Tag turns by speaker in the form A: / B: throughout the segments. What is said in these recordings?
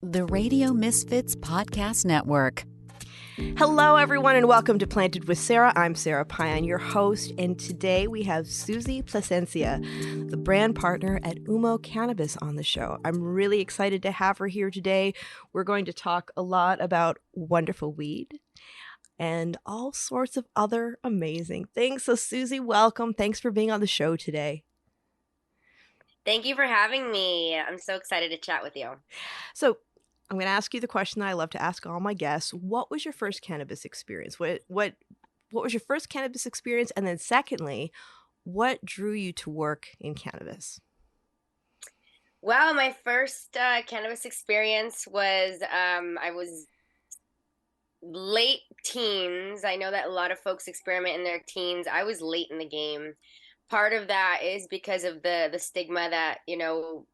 A: The Radio Misfits Podcast Network.
B: Hello, everyone, and welcome to Planted with Sara. I'm Sara Payan, your host, and today we have Susie Placencia, the brand partner at Humo Cannabis, on the show. I'm really excited to have her here today. We're going to talk a lot about wonderful weed and all sorts of other amazing things. So, Susie, welcome. Thanks for being on the show today.
C: Thank you for having me. I'm so excited to chat with you.
B: So, I'm going to ask you the question that I love to ask all my guests. What was your first cannabis experience? What was your first cannabis experience? And then secondly, what drew you to work in cannabis?
C: Well, my first cannabis experience was I was late teens. I know that a lot of folks experiment in their teens. I was late in the game. Part of that is because of the stigma that,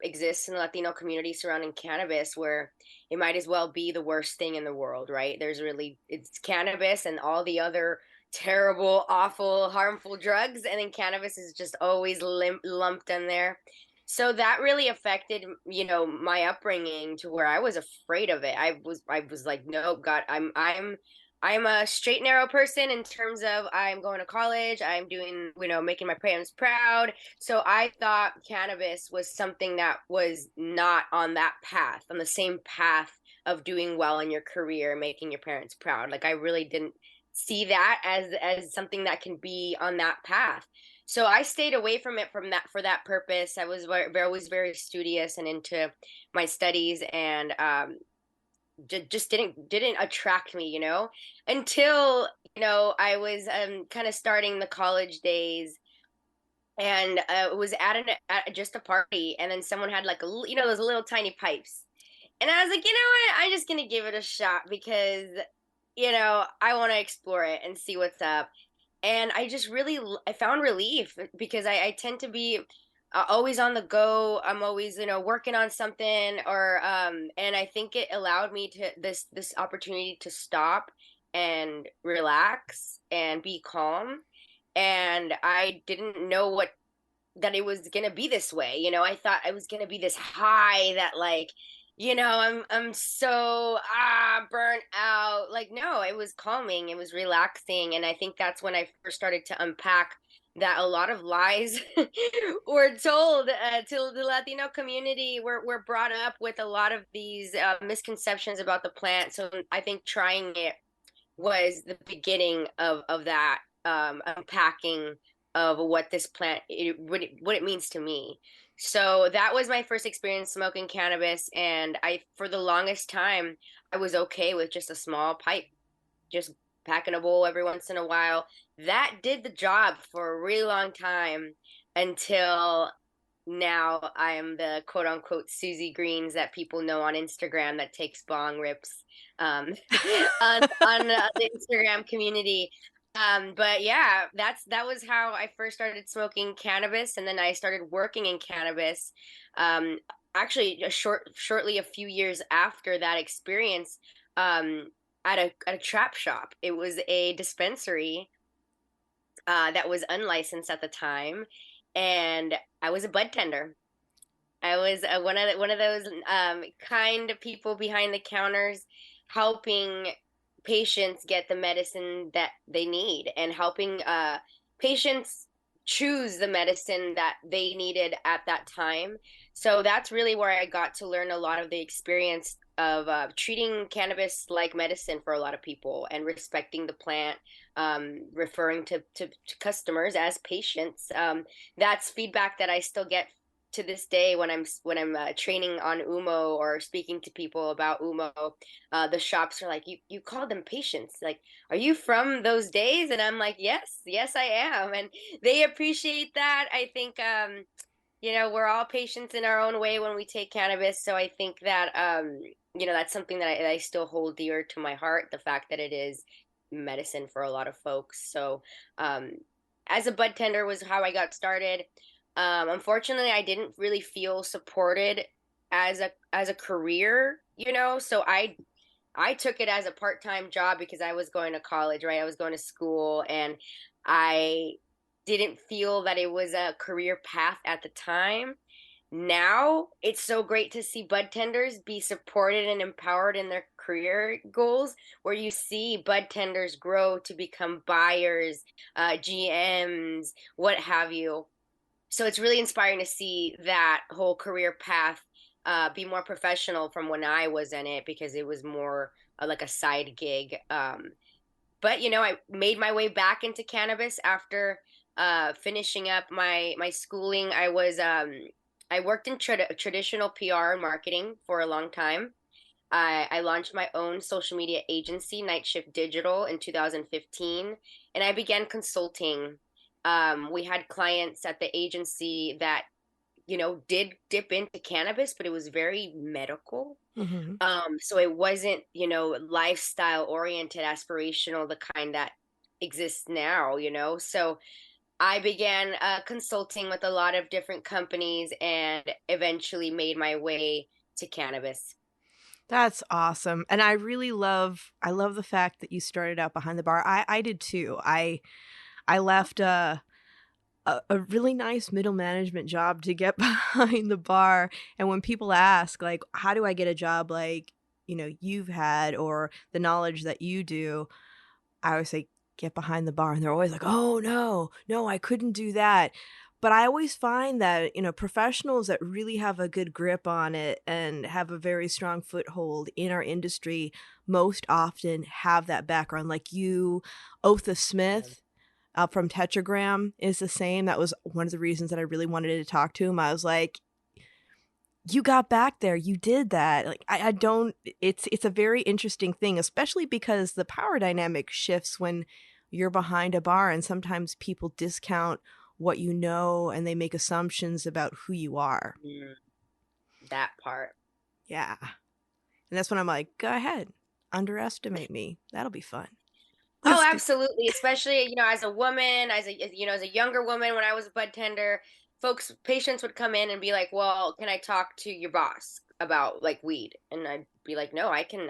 C: exists in the Latino community surrounding cannabis, where it might as well be the worst thing in the world, right? It's cannabis and all the other terrible, awful, harmful drugs, and then cannabis is just always lumped in there. So that really affected, my upbringing to where I was afraid of it. I was like, no, God, I'm a straight narrow person in terms of I'm going to college, I'm doing, making my parents proud. So I thought cannabis was something that was not on that path, on the same path of doing well in your career, making your parents proud. Like I really didn't see that as something that can be on that path. So I stayed away from it for that purpose. I was always very studious and into my studies, and just didn't attract me, until I was kind of starting the college days, and it was at just a party, and then someone had like those little tiny pipes, and I was like, you know what, I'm just gonna give it a shot because I want to explore it and see what's up. And I found relief because I tend to be always on the go. I'm always working on something, or and I think it allowed me to this opportunity to stop and relax and be calm. And I didn't know that it was gonna be this way. I thought I was gonna be this high that, like, I'm so burnt out. Like, no, it was calming, it was relaxing. And I think that's when I first started to unpack that a lot of lies were told to the Latino community. We're brought up with a lot of these misconceptions about the plant. So I think trying it was the beginning of that unpacking of what this plant, what it means to me. So that was my first experience smoking cannabis, and for the longest time, I was okay with just a small pipe, just packing a bowl every once in a while. That did the job for a really long time until now. I am the quote unquote Susie Greens that people know on Instagram that takes bong rips on the Instagram community. But yeah, that was how I first started smoking cannabis, and then I started working in cannabis. Um, Actually, shortly a few years after that experience, at a trap shop. It was a dispensary that was unlicensed at the time, and I was a bud tender. I was one of those kind of people behind the counters, helping patients get the medicine that they need, and helping patients choose the medicine that they needed at that time. So that's really where I got to learn a lot of the experience of treating cannabis like medicine for a lot of people, and respecting the plant, referring to customers as patients. That's feedback that I still get to this day when I'm training on Humo or speaking to people about Humo. The shops are like, you call them patients, like, are you from those days? And I'm like, yes I am. And they appreciate that. I think we're all patients in our own way when we take cannabis. So I think that that's something that I still hold dear to my heart, the fact that it is medicine for a lot of folks. So as a bud tender was how I got started. Unfortunately, I didn't really feel supported as a career, so I took it as a part-time job because I was going to college, right? I was going to school, and I didn't feel that it was a career path at the time. now it's so great to see bud tenders be supported and empowered in their career goals, where you see bud tenders grow to become buyers, GMs, what have you. So it's really inspiring to see that whole career path be more professional from when I was in it, because it was more like a side gig. But I made my way back into cannabis after finishing up my schooling. I worked in traditional PR and marketing for a long time. I launched my own social media agency, Night Shift Digital, in 2015, and I began consulting. We had clients at the agency that did dip into cannabis, but it was very medical.
B: Mm-hmm.
C: So it wasn't, lifestyle oriented, aspirational, the kind that exists now. So I began consulting with a lot of different companies and eventually made my way to cannabis.
B: That's awesome. And I love the fact that you started out behind the bar. I did too. I left a really nice middle management job to get behind the bar. And when people ask, like, how do I get a job like, you've had, or the knowledge that you do, I always say, get behind the bar. And they're always like, oh, no, I couldn't do that. But I always find that, professionals that really have a good grip on it and have a very strong foothold in our industry most often have that background. Like you, Otha Smith from Tetragram is the same. That was one of the reasons that I really wanted to talk to him. I was like, you got back there, you did that. Like I don't, it's a very interesting thing, especially because the power dynamic shifts when you're behind a bar, and sometimes people discount what you know and they make assumptions about who you are.
C: Mm, that part.
B: Yeah. And that's when I'm like, go ahead, underestimate me. That'll be fun.
C: Oh,
B: Let's do.
C: absolutely. Especially, as a woman, as a younger woman, when I was a bud tender, patients would come in and be like, "Well, can I talk to your boss about like weed?" And I'd be like, "No, I can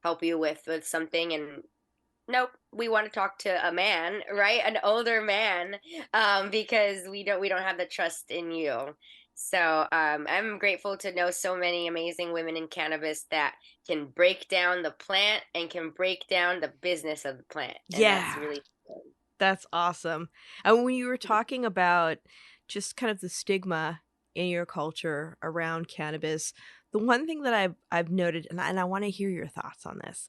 C: help you with something." And nope, we want to talk to a man, right? An older man, because we don't have the trust in you. So I'm grateful to know so many amazing women in cannabis that can break down the plant and can break down the business of the plant, and that's
B: Yeah.
C: really
B: That's awesome. And when you were talking about just kind of the stigma in your culture around cannabis, the one thing that I've noted, and I want to hear your thoughts on this.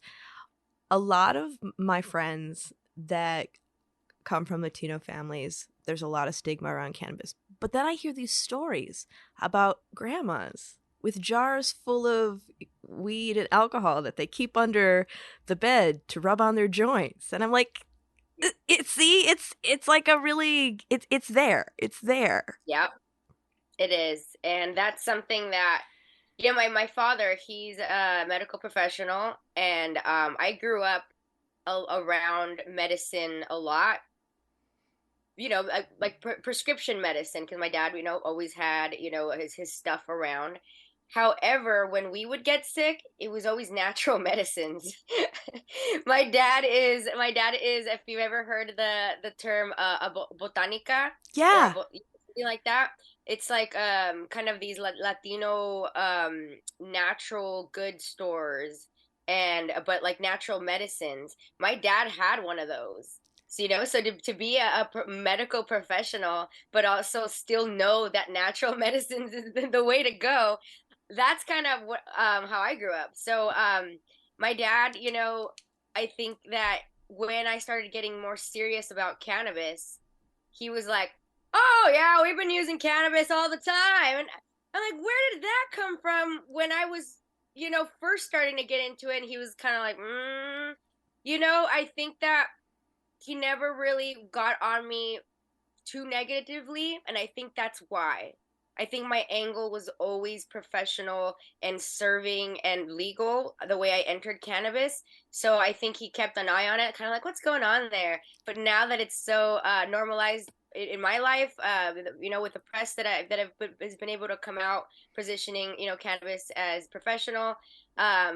B: A lot of my friends that come from Latino families, there's a lot of stigma around cannabis. But then I hear these stories about grandmas with jars full of weed and alcohol that they keep under the bed to rub on their joints. And I'm like, it's like a really it's there.
C: yeah, it is. And that's something that my father, he's a medical professional, and I grew up around medicine a lot, like prescription medicine, because my dad, always had, his stuff around. However, when we would get sick, it was always natural medicines. My dad is, if you've ever heard the term botanica, or
B: Yeah.
C: something like that. It's like kind of these Latino natural good stores, and but like natural medicines. My dad had one of those. So, so to be a medical professional, but also still know that natural medicines is the way to go, that's kind of what how I grew up. So my dad, I think that when I started getting more serious about cannabis, he was like, "Oh yeah, we've been using cannabis all the time." And I'm like, "Where did that come from?" When I was, first starting to get into it, and he was kind of like, I think that he never really got on me too negatively, and I think that's why. I think my angle was always professional and serving and legal the way I entered cannabis. So I think he kept an eye on it, kind of like, what's going on there? But now that it's so normalized in my life, with the press has been able to come out positioning, cannabis as professional.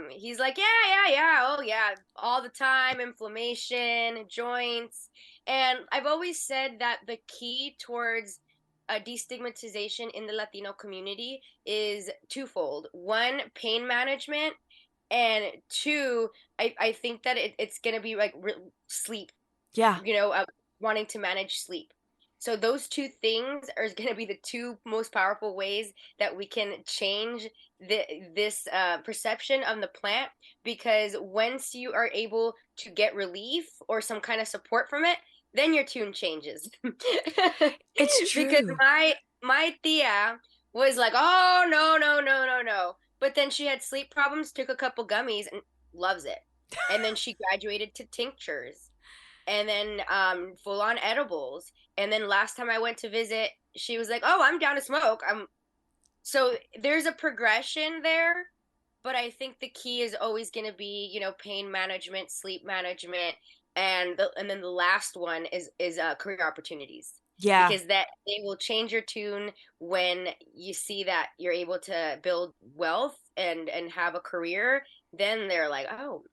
C: He's like, yeah, oh yeah, all the time, inflammation, joints, and I've always said that the key towards destigmatization in the Latino community is twofold. One, pain management, and two, I think that it's going to be like sleep,
B: Yeah.
C: wanting to manage sleep. So those two things are going to be the two most powerful ways that we can change this perception of the plant. Because once you are able to get relief or some kind of support from it, then your tune changes.
B: It's
C: Because
B: true.
C: my tia was like, oh no no no no no, but then she had sleep problems, took a couple gummies, and loves it. And then she graduated to tinctures, and then full on edibles. And then last time I went to visit, she was like, "Oh, I'm down to smoke." So there's a progression there, but I think the key is always going to be, pain management, sleep management, and then the last one is career opportunities.
B: Yeah.
C: Because that they will change your tune when you see that you're able to build wealth and have a career. Then they're like, "Oh,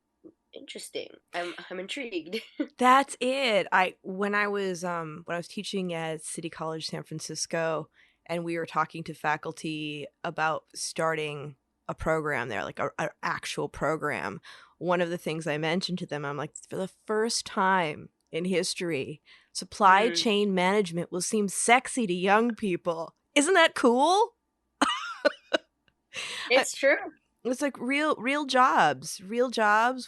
C: interesting. I'm intrigued."
B: That's it. When I was teaching at City College San Francisco, and we were talking to faculty about starting a program there, like a actual program. One of the things I mentioned to them, I'm like, for the first time in history, supply
C: Mm,
B: chain management will seem sexy to young people. Isn't that cool?
C: it's true.
B: It's like real jobs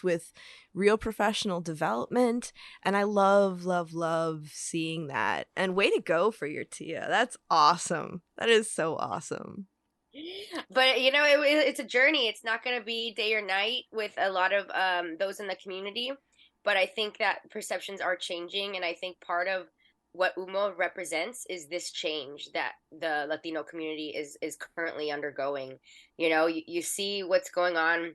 B: with real professional development. And I love seeing that. And way to go for your Tia. That's awesome. That is so awesome.
C: But it's a journey. It's not going to be day or night with a lot of those in the community. But I think that perceptions are changing, and I think part of what Humo represents is this change that the Latino community is currently undergoing. You see what's going on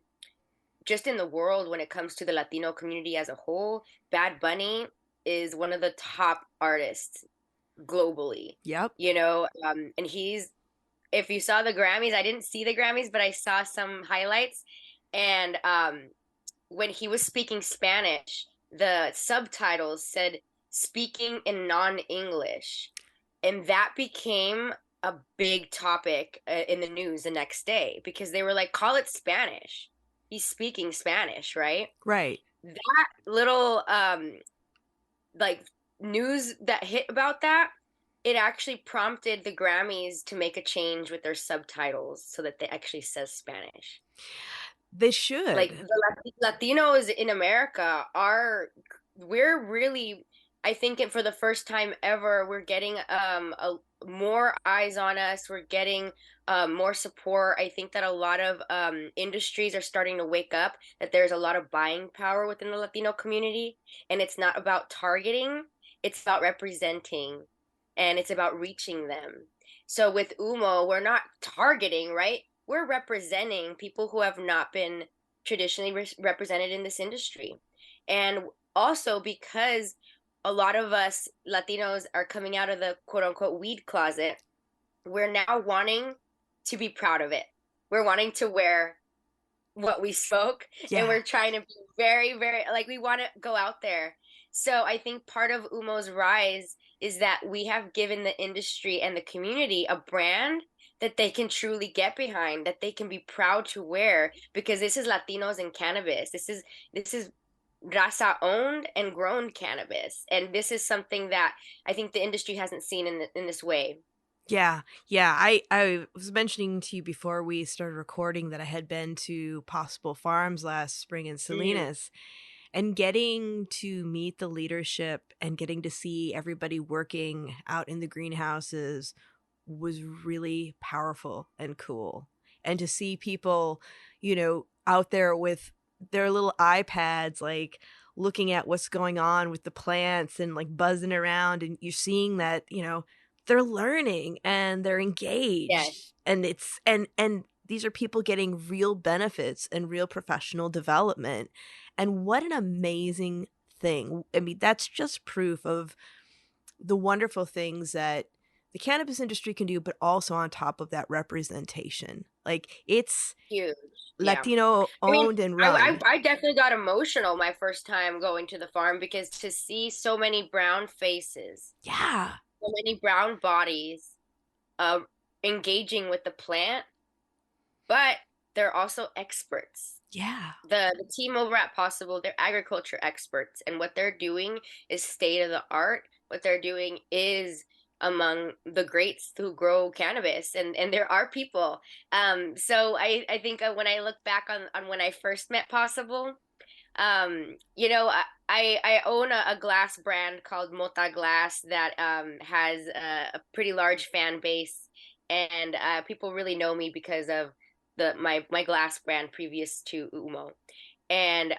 C: just in the world when it comes to the Latino community as a whole. Bad Bunny is one of the top artists globally.
B: Yep.
C: And if you saw the Grammys, I didn't see the Grammys, but I saw some highlights. And when he was speaking Spanish, the subtitles said speaking in non-English. And that became a big topic in the news the next day because they were like, call it Spanish. He's speaking Spanish, right?
B: Right.
C: That little like news that hit about that, it actually prompted the Grammys to make a change with their subtitles so that they actually says Spanish.
B: They
C: Like
B: should.
C: the Latinos in America we're really, I think for the first time ever, we're getting more eyes on us. We're getting more support. I think that a lot of industries are starting to wake up that there's a lot of buying power within the Latino community, and it's not about targeting, it's about representing, and it's about reaching them. So with Umo, we're not targeting, right? We're representing people who have not been traditionally represented in this industry. And also because a lot of us Latinos are coming out of the quote unquote weed closet, we're now wanting to be proud of it. We're wanting to wear what we spoke, and
B: Yeah.
C: we're trying to be very, very, like, we want to go out there. So I think part of Umo's rise is that we have given the industry and the community a brand that they can truly get behind, that they can be proud to wear, because this is Latinos in cannabis. This is Raza owned and grown cannabis, and this is something that I think the industry hasn't seen in this way.
B: Yeah. Yeah. I was mentioning to you before we started recording that I had been to Possible Farms last spring in
C: Mm,
B: Salinas, and getting to meet the leadership and getting to see everybody working out in the greenhouses was really powerful and cool. And to see people, out there with their little iPads, like looking at what's going on with the plants and like buzzing around, and you're seeing that, they're learning and they're
C: yes.
B: engaged, and and these are people getting real benefits and real professional development. And what an amazing thing. I mean, that's just proof of the wonderful things that the cannabis industry can do, but also on top of that, representation. Like, it's
C: Huge. Yeah.
B: Latino
C: I mean,
B: owned and
C: I
B: run.
C: I definitely got emotional my first time going to the farm, because to see so many brown faces,
B: Yeah.
C: so many brown bodies, uh, engaging with the plant, but they're also experts.
B: Yeah.
C: The team over at Possible, they're agriculture experts, and what they're doing is state of the art. What they're doing is among the greats who grow cannabis, and there are people. So I think when I look back on when I first met Possible, you know, I own a glass brand called Mota Glass that has a pretty large fan base, and people really know me because of my glass brand previous to Humo. And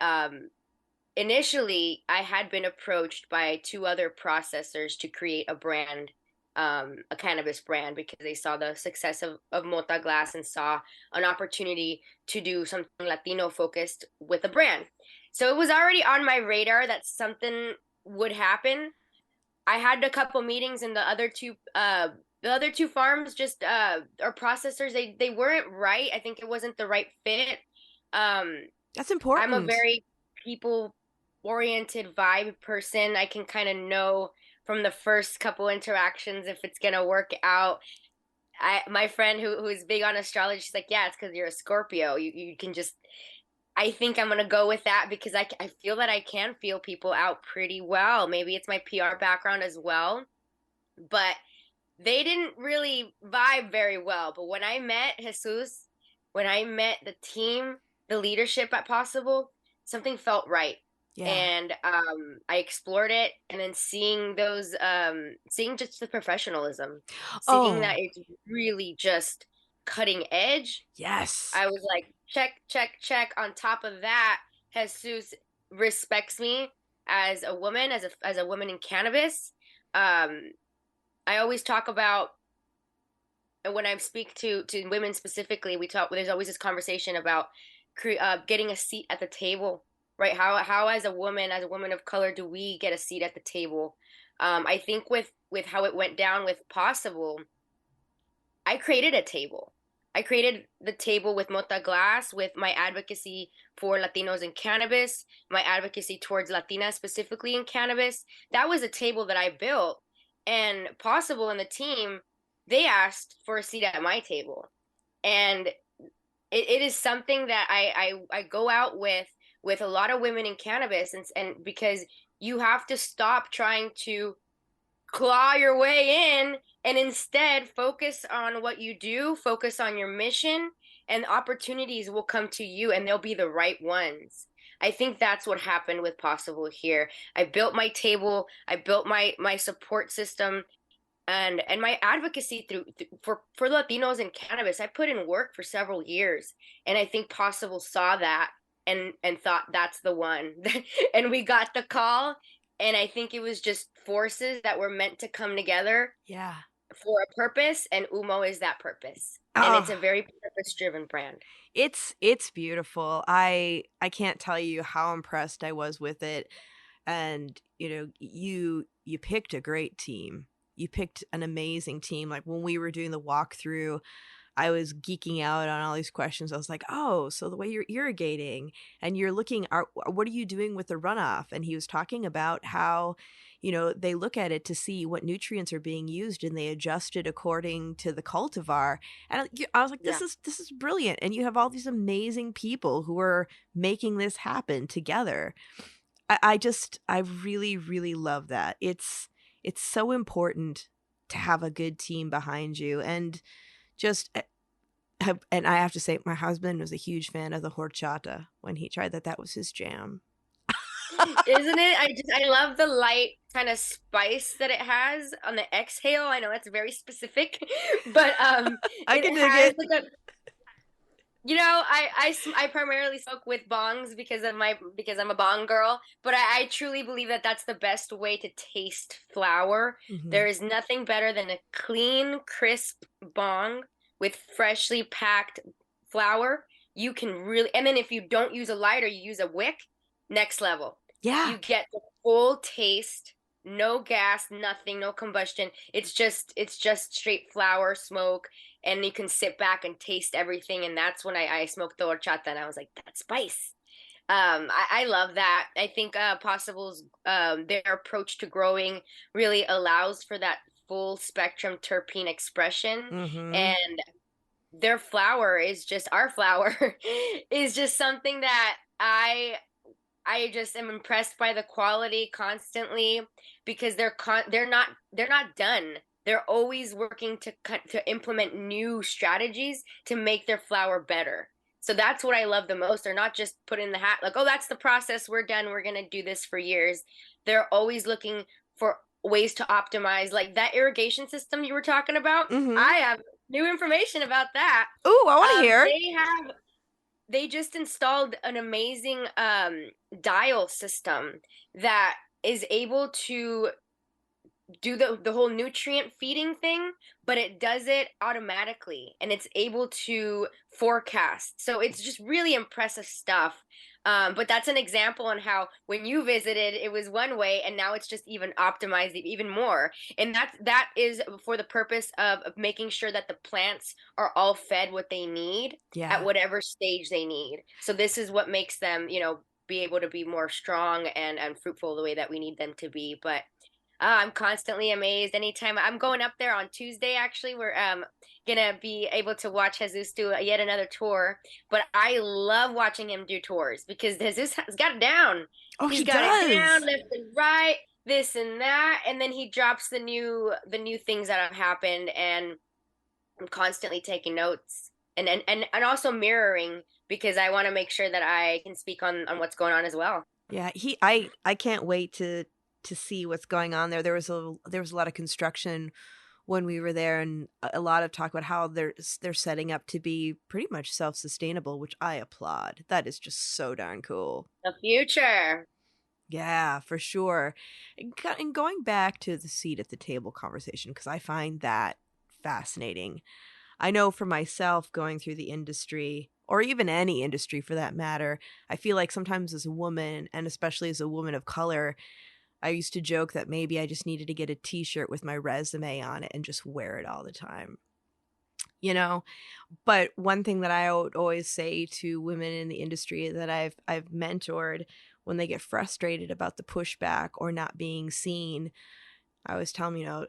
C: initially, I had been approached by two other processors to create a brand, a cannabis brand, because they saw the success of Mota Glass and saw an opportunity to do something Latino focused with a brand. So it was already on my radar that something would happen. I had a couple meetings, and the other two farms just or processors, they weren't right. I think it wasn't the right fit. Um,
B: That's
C: I'm a
B: important.
C: very people oriented vibe person. I can kind of know from the first couple interactions if it's gonna work out. My friend who's big on astrology, she's like, yeah, it's because you're a Scorpio. You can just. I think I'm gonna go with that because I feel that I can feel people out pretty well. Maybe it's my PR background as well, but they didn't really vibe very well. But when I met Jesus, when I met the team, the leadership at Possible, something felt right.
B: Yeah.
C: And I explored it, and then seeing just the professionalism, seeing that
B: Oh,
C: it's really just cutting edge.
B: yes.
C: I was like, check, check, check. On top of that, Jesus respects me as a woman, as a woman in cannabis. Um, I always talk about, and when I speak to women specifically, we talk. There's always this conversation about getting a seat at the table, right? How as a woman of color, do we get a seat at the table? I think with how it went down with Possible, I created a table. I created the table with Mota Glass, with my advocacy for Latinos in cannabis, my advocacy towards Latinas specifically in cannabis. That was a table that I built. And Possible and the team, they asked for a seat at my table. And it is something that I go out with a lot of women in cannabis, and because you have to stop trying to claw your way in and instead focus on what you do, focus on your mission, and opportunities will come to you, and they'll be the right ones. I think that's what happened with Possible here. I built my table, I built my support system, and my advocacy for Latinos in cannabis. I put in work for several years, and I think Possible saw that and thought that's the one. And we got the call, and I think it was just forces that were meant to come together
B: Yeah.
C: for a purpose, and Umo is that purpose. And it's
B: Oh,
C: a very purpose-driven brand.
B: it's beautiful. I can't tell you how impressed I was with it. And you picked a great team. You picked an amazing team. Like when we were doing the walkthrough, I was geeking out on all these questions. I was like, oh, so the way you're irrigating and you're looking, what are you doing with the runoff? And he was talking about how, they look at it to see what nutrients are being used and they adjust it according to the cultivar. And I was like,
C: Yeah.
B: this is brilliant. And you have all these amazing people who are making this happen together. I really, really love that. It's so important to have a good team behind you. And just and I have to say, my husband was a huge fan of the horchata. When he tried that, that was his jam.
C: Isn't it? I love the light kind of spice that it has on the exhale. I know that's very specific, but
B: I
C: it
B: can dig
C: has
B: it.
C: like a. I primarily smoke with bongs because I'm a bong girl, but I truly believe that that's the best way to taste flower.
B: Hmm.
C: There is nothing better than a clean, crisp bong with freshly packed flower. You can really, and then if you don't use a lighter, you use a wick, next level.
B: Yeah.
C: You get the full taste, no gas, nothing, no combustion. It's just straight flower smoke, and you can sit back and taste everything. And that's when I smoked the horchata, and I was like, that spice. I love that. I think Possible's their approach to growing really allows for that full spectrum terpene expression.
B: Mm-hmm.
C: And their flower is just our flower is just something that I just am impressed by the quality constantly because they're not done. They're always working to implement new strategies to make their flower better. So that's what I love the most. They're not just put in the hat like, oh, that's the process. We're done. We're gonna do this for years. They're always looking for ways to optimize, like that irrigation system you were talking about.
B: Mm-hmm.
C: I have new information about that.
B: Ooh, I want to hear.
C: They just installed an amazing dial system that is able to do the whole nutrient feeding thing, but it does it automatically and it's able to forecast. So it's just really impressive stuff. But that's an example on how when you visited, it was one way, and now it's just even optimized even more. And that is for the purpose of making sure that the plants are all fed what they need at
B: Yeah.
C: whatever stage they need. So this is what makes them, be able to be more strong and fruitful the way that we need them to be. But I'm constantly amazed. Anytime I'm going up there on Tuesday, actually, we're gonna be able to watch Jesus do yet another tour. But I love watching him do tours because Jesus has got it down.
B: Oh,
C: He's
B: he
C: got it down,
B: does.
C: left and right, this and that, and then he drops the new things that have happened, and I'm constantly taking notes and also mirroring because I want to make sure that I can speak on what's going on as well.
B: Yeah, I can't wait to see what's going on there. There was a lot of construction when we were there, and a lot of talk about how they're setting up to be pretty much self-sustainable, which I applaud. That is just so darn cool.
C: The future.
B: Yeah, for sure. And going back to the seat at the table conversation, because I find that fascinating. I know for myself, going through the industry, or even any industry for that matter, I feel like sometimes as a woman, and especially as a woman of color, I used to joke that maybe I just needed to get a t-shirt with my resume on it and just wear it all the time. You know, but one thing that I would always say to women in the industry that I've mentored when they get frustrated about the pushback or not being seen, I always tell them,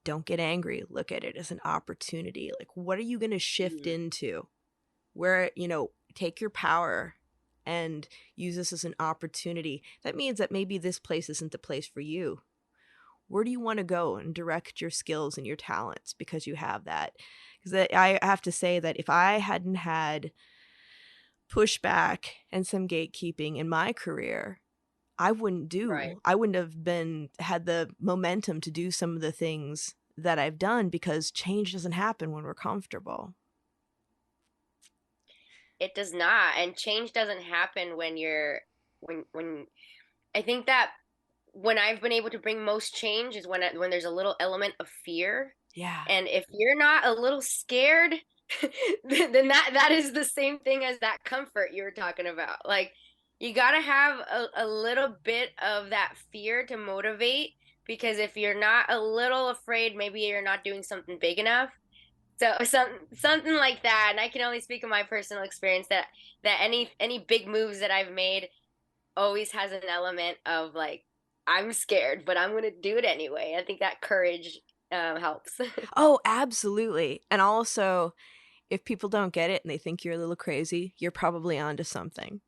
B: don't get angry. Look at it as an opportunity. Like, what are you going to shift
C: Mm.
B: into? Where, take your power and use this as an opportunity. That means that maybe this place isn't the place for you. Where do you want to go and direct your skills and your talents because you have that? Because I have to say that if I hadn't had pushback and some gatekeeping in my career,
C: Right.
B: I wouldn't have had the momentum to do some of the things that I've done because change doesn't happen when we're comfortable.
C: It does not, and change doesn't happen when you're when I think that when I've been able to bring most change is when there's a little element of fear,
B: Yeah.
C: and if you're not a little scared, then that is the same thing as that comfort you were talking about. Like you got to have a little bit of that fear to motivate because if you're not a little afraid, maybe you're not doing something big enough. So something like that, and I can only speak of my personal experience that any big moves that I've made always has an element of like I'm scared, but I'm gonna do it anyway. I think that courage helps.
B: Oh, absolutely. And also, if people don't get it and they think you're a little crazy, you're probably onto something.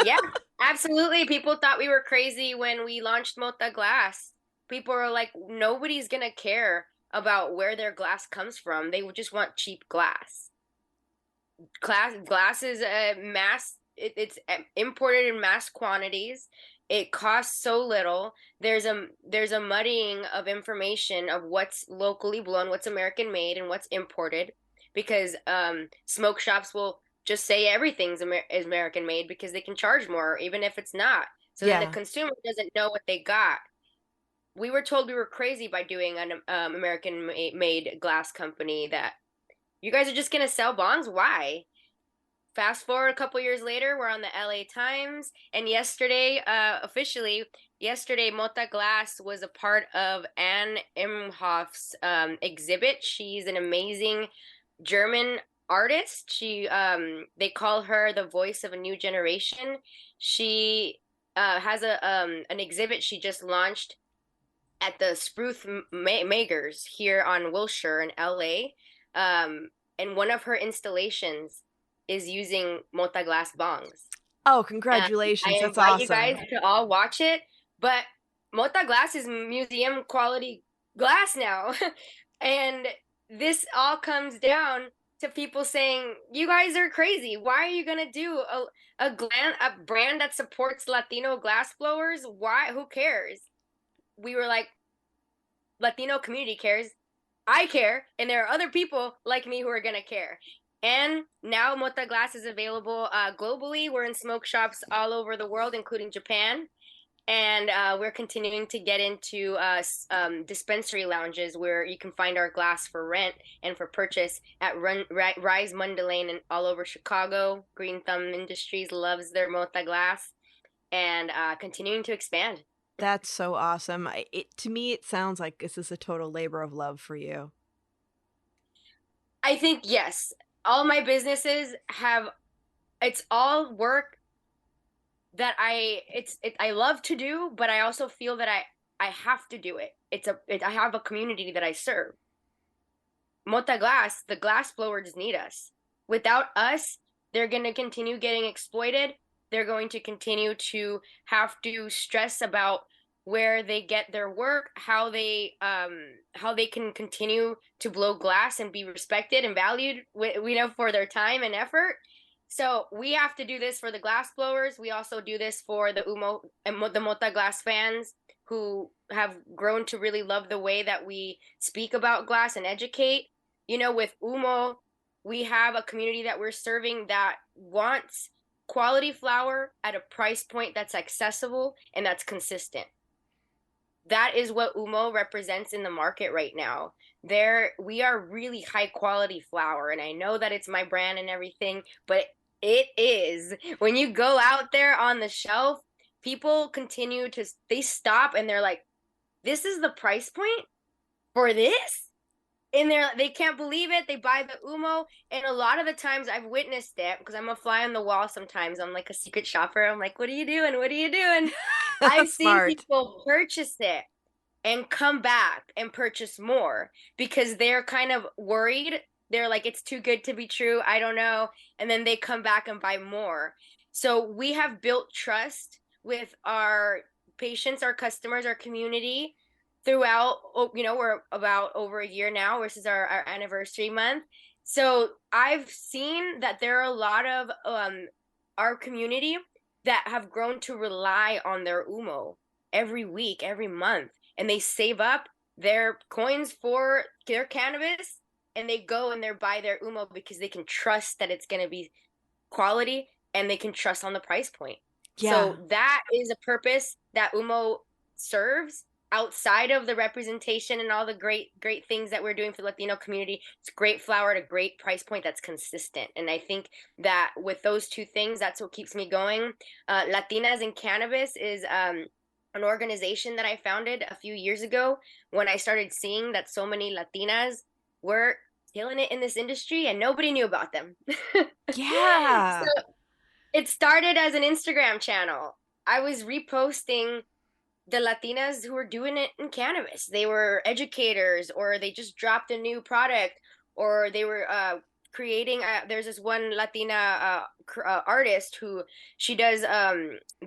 C: Yeah, absolutely. People thought we were crazy when we launched Mota Glass. People were like, nobody's gonna care about where their glass comes from. They would just want cheap glass. Glass is a mass. It's imported in mass quantities. It costs so little. There's a muddying of information of what's locally blown, what's American made, and what's imported, because smoke shops will just say everything's is American made because they can charge more, even if it's not. So then the
B: Yeah.
C: consumer doesn't know what they got. We were told we were crazy by doing an American made glass company that you guys are just gonna sell bonds. Why? Fast forward a couple years later, we're on the LA Times, and yesterday, Mota Glass was a part of Anne Imhoff's exhibit. She's an amazing German artist. They call her the voice of a new generation. She has an exhibit she just launched at the Spruce Makers here on Wilshire in LA. And one of her installations is using Mota glass bongs.
B: Oh,
C: And
B: congratulations.
C: I
B: That's
C: invite you
B: awesome.
C: guys to all watch it. But Mota glass is museum quality glass now. And this all comes down to people saying, "You guys are crazy. Why are you gonna do a brand that supports Latino glass blowers? Why? Who cares?" We were like, Latino community cares. I care, and there are other people like me who are gonna care. And now Mota Glass is available globally. We're in smoke shops all over the world, including Japan. And we're continuing to get into dispensary lounges where you can find our glass for rent and for purchase at Rise Mundelein and all over Chicago. Green Thumb Industries loves their Mota Glass, and continuing to expand.
B: That's so awesome. To me, it sounds like this is a total labor of love for you.
C: I think yes, all my businesses have, it's all work that I love to do, but I also feel that I have to do it. I have a community that I serve. Mota Glass, the glass blowers need us. Without us, they're going to continue getting exploited. They're going to continue to have to stress about where they get their work, how they can continue to blow glass and be respected and valued, for their time and effort. So we have to do this for the glass blowers. We also do this for the Humo and the Mota Glass fans who have grown to really love the way that we speak about glass and educate. With Humo, we have a community that we're serving that wants quality flower at a price point that's accessible and that's consistent. That is what Humo represents in the market right now. We are really high quality flower, and I know that it's my brand and everything, but it is. When you go out there on the shelf, people they stop and they're like, "This is the price point for this?" And they can't believe it. They buy the Humo, and a lot of the times I've witnessed it because I'm a fly on the wall. Sometimes I'm like a secret shopper. I'm like, "What are you doing? What are you doing?" I've seen
B: Smart.
C: people purchase it and come back and purchase more because they're kind of worried. They're like, "It's too good to be true. I don't know." And then they come back and buy more. So we have built trust with our patients, our customers, our community throughout. We're about over a year now. This is our anniversary month. So I've seen that there are a lot of our community that have grown to rely on their Humo every week, every month, and they save up their coins for their cannabis, and they go and they buy their Humo because they can trust that it's going to be quality and they can trust on the price point.
B: Yeah.
C: So that is a purpose that Humo serves outside of the representation and all the great things that we're doing for the Latino community. It's great flower at a great price point that's consistent, and I think that with those two things, that's what keeps me going. Latinas in Cannabis is an organization that I founded a few years ago when I started seeing that so many Latinas were killing it in this industry and nobody knew about them.
B: Yeah.
C: So it started as an Instagram channel. I was reposting the Latinas who were doing it in cannabis. They were educators, or they just dropped a new product, or they were creating. There's this one Latina artist who she does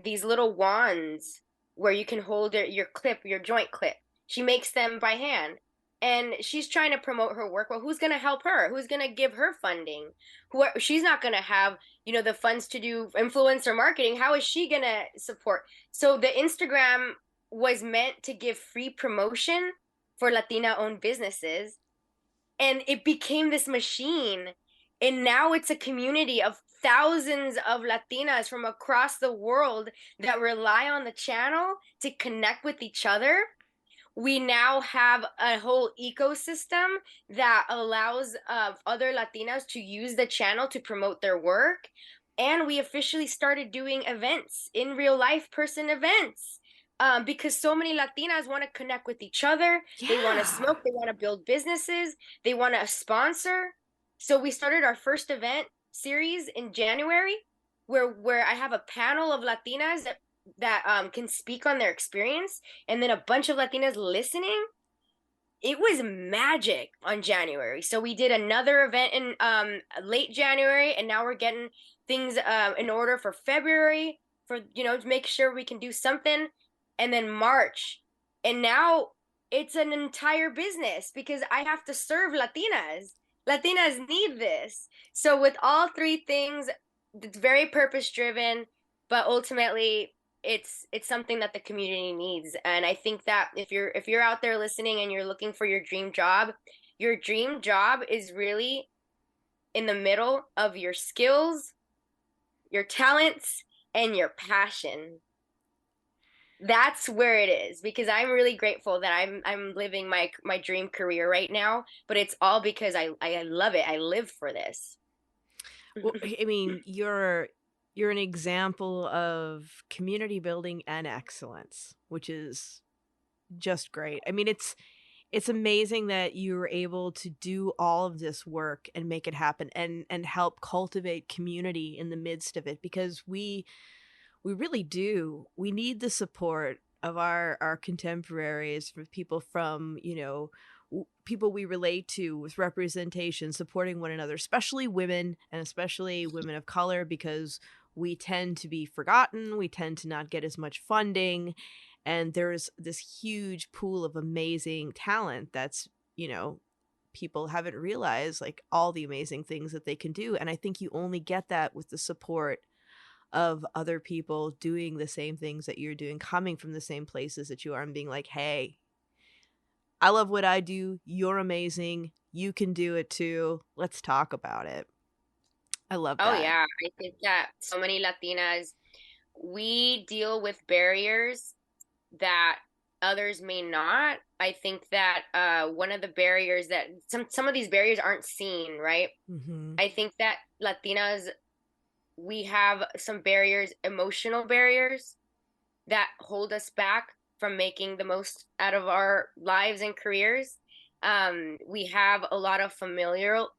C: these little wands where you can hold your joint clip. She makes them by hand. And she's trying to promote her work. Well, who's going to help her? Who's going to give her funding? She's not going to have, the funds to do influencer marketing. How is she going to support? So the Instagram was meant to give free promotion for Latina owned businesses, and it became this machine, and now it's a community of thousands of Latinas from across the world that rely on the channel to connect with each other. We now have a whole ecosystem that allows other Latinas to use the channel to promote their work. And we officially started doing events, in real life person events, because so many Latinas want to connect with each other.
B: Yeah.
C: They want to smoke. They want to build businesses. They want to sponsor. So we started our first event series in January where I have a panel of Latinas that that can speak on their experience, and then a bunch of Latinas listening. It was magic on January. So we did another event in late January, and now we're getting things in order for February for to make sure we can do something, and then March. And now it's an entire business because I have to serve Latinas. Latinas need this. So with all three things, it's very purpose driven, but ultimately it's something that the community needs. And I think that if you're out there listening and you're looking for your dream job is really in the middle of your skills, your talents, and your passion. That's where it is, because I'm really grateful that I'm living my dream career right now, but it's all because I love it. I live for this.
B: Well, I mean, you're an example of community building and excellence, which is just great. I mean, it's amazing that you were able to do all of this work and make it happen and help cultivate community in the midst of it, because we really do. We need the support of our contemporaries, for people from, people we relate to, with representation, supporting one another, especially women, and especially women of color, because we tend to be forgotten. We tend to not get as much funding. And there's this huge pool of amazing talent that's, people haven't realized, like, all the amazing things that they can do. And I think you only get that with the support of other people doing the same things that you're doing, coming from the same places that you are, and being like, hey, I love what I do. You're amazing. You can do it too. Let's talk about it. I love
C: Oh
B: that.
C: yeah, I think that so many Latinas, we deal with barriers that others may not. I think that one of the barriers that some of these barriers aren't seen, right?
B: Mm-hmm.
C: I think that Latinas, we have some barriers, emotional barriers that hold us back from making the most out of our lives and careers. We have a lot of familial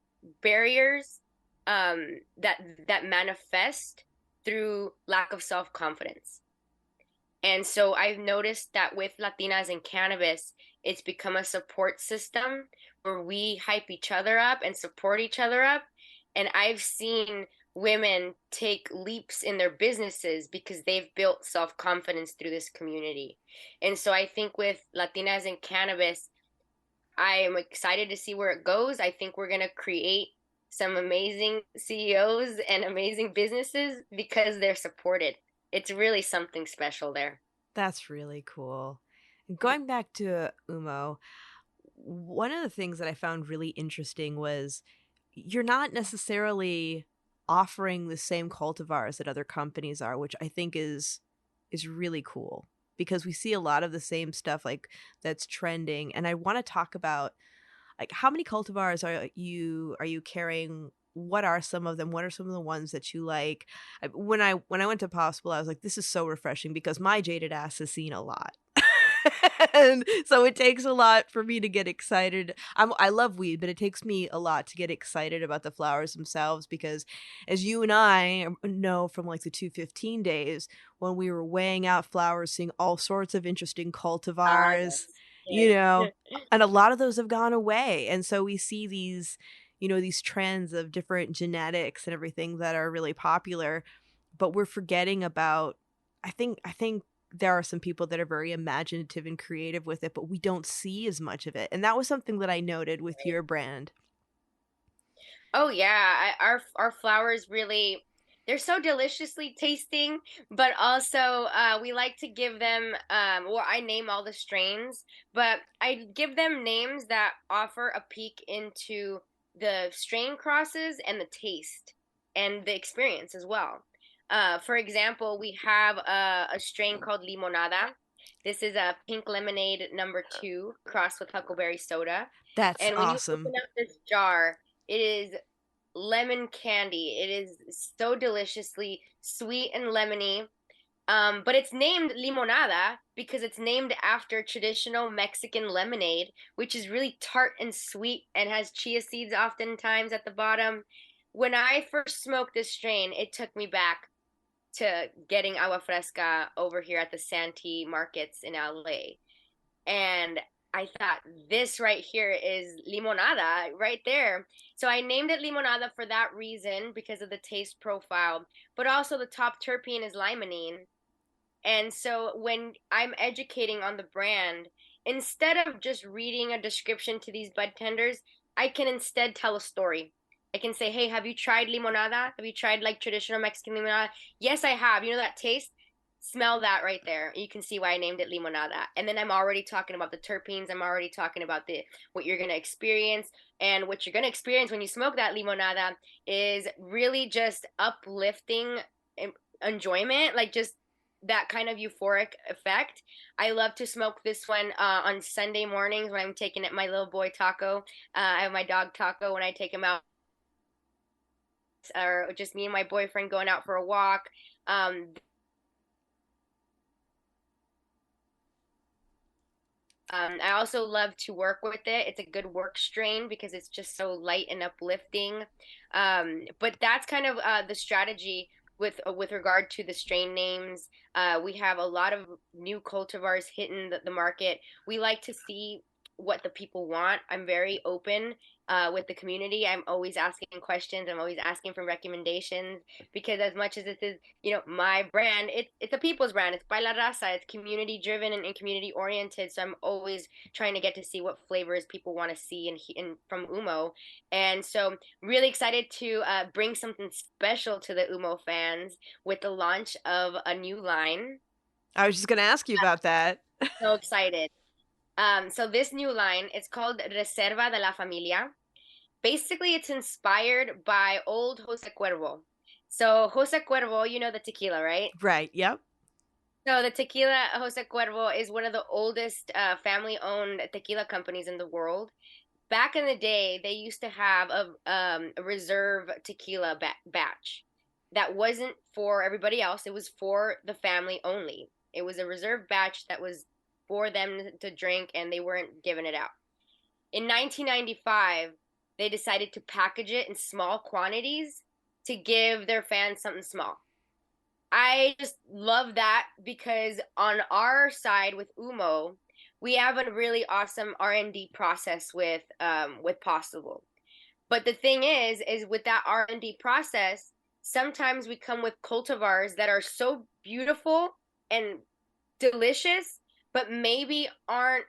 C: barriers that manifest through lack of self-confidence. And so I've noticed that with Latinas in cannabis, it's become a support system where we hype each other up and support each other up. And I've seen women take leaps in their businesses because they've built self-confidence through this community. And so I think with Latinas in cannabis, I am excited to see where it goes. I think we're going to create some amazing CEOs and amazing businesses because they're supported. It's really something special there.
B: That's really cool. Going back to Humo, one of the things that I found really interesting was you're not necessarily offering the same cultivars that other companies are, which I think is really cool, because we see a lot of the same stuff, like, that's trending. And I want to talk about, like, how many cultivars are you carrying? What are some of them? What are some of the ones that you like? When I went to Possible, I was like, this is so refreshing, because my jaded ass has seen a lot. And so it takes a lot for me to get excited. I love weed, but it takes me a lot to get excited about the flowers themselves, because, as you and I know from, like, the 215 days, when we were weighing out flowers, seeing all sorts of interesting
C: Ah,
B: cultivars, you
C: yes.
B: know, and a lot of those have gone away. And so we see these trends of different genetics and everything that are really popular, but we're forgetting about, I think there are some people that are very imaginative and creative with it, but we don't see as much of it. And that was something that I noted with your brand.
C: Oh yeah, our flowers really, they're so deliciously tasting, but also we like to give them well, I name all the strains, but I give them names that offer a peek into the strain crosses and the taste and the experience as well. For example, we have a strain called Limonada. This is a pink lemonade #2 crossed with huckleberry soda.
B: That's
C: And when you open
B: awesome.
C: up this jar, it is lemon candy. It is so deliciously sweet and lemony. But it's named limonada because it's named after traditional Mexican lemonade, which is really tart and sweet and has chia seeds oftentimes at the bottom. When I first smoked this strain, it took me back to getting agua fresca over here at the Santee markets in LA. And I thought this right here is limonada right there. So I named it limonada for that reason because of the taste profile, but also the top terpene is limonene. And so when I'm educating on the brand, instead of just reading a description to these bud tenders, I can instead tell a story. I can say, hey, have you tried limonada? Have you tried like traditional Mexican limonada? Yes, I have. You know that taste? Smell that right there. You can see why I named it limonada. And then I'm already talking about the terpenes. I'm already talking about the what you're going to experience. And what you're going to experience when you smoke that limonada is really just uplifting enjoyment, like just that kind of euphoric effect. I love to smoke this one on Sunday mornings when I'm taking it my little boy Taco. I have my dog Taco when I take him out, or just me and my boyfriend going out for a walk. I also love to work with it. It's a good work strain because it's just so light and uplifting. But that's kind of the strategy with regard to the strain names. We have a lot of new cultivars hitting the market. We like to see what the people want. I'm very open with the community. I'm always asking questions. I'm always asking for recommendations because as much as this is, my brand, it's a people's brand. It's by la raza. It's community driven and community oriented. So I'm always trying to get to see what flavors people want to see and from Humo. And so really excited to bring something special to the Humo fans with the launch of a new line.
B: I was just going to ask you about that.
C: So excited. So this new line, it's called Reserva de la Familia. Basically, it's inspired by old Jose Cuervo. So Jose Cuervo, you know the tequila, right?
B: Right. Yep.
C: So the tequila Jose Cuervo is one of the oldest family-owned tequila companies in the world. Back in the day, they used to have a reserve tequila batch that wasn't for everybody else. It was for the family only. It was a reserve batch that was for them to drink, and they weren't giving it out. In 1995, they decided to package it in small quantities to give their fans something small. I just love that because on our side with Humo, we have a really awesome R&D process with Possible. But the thing is with that R&D process, sometimes we come with cultivars that are so beautiful and delicious, but maybe aren't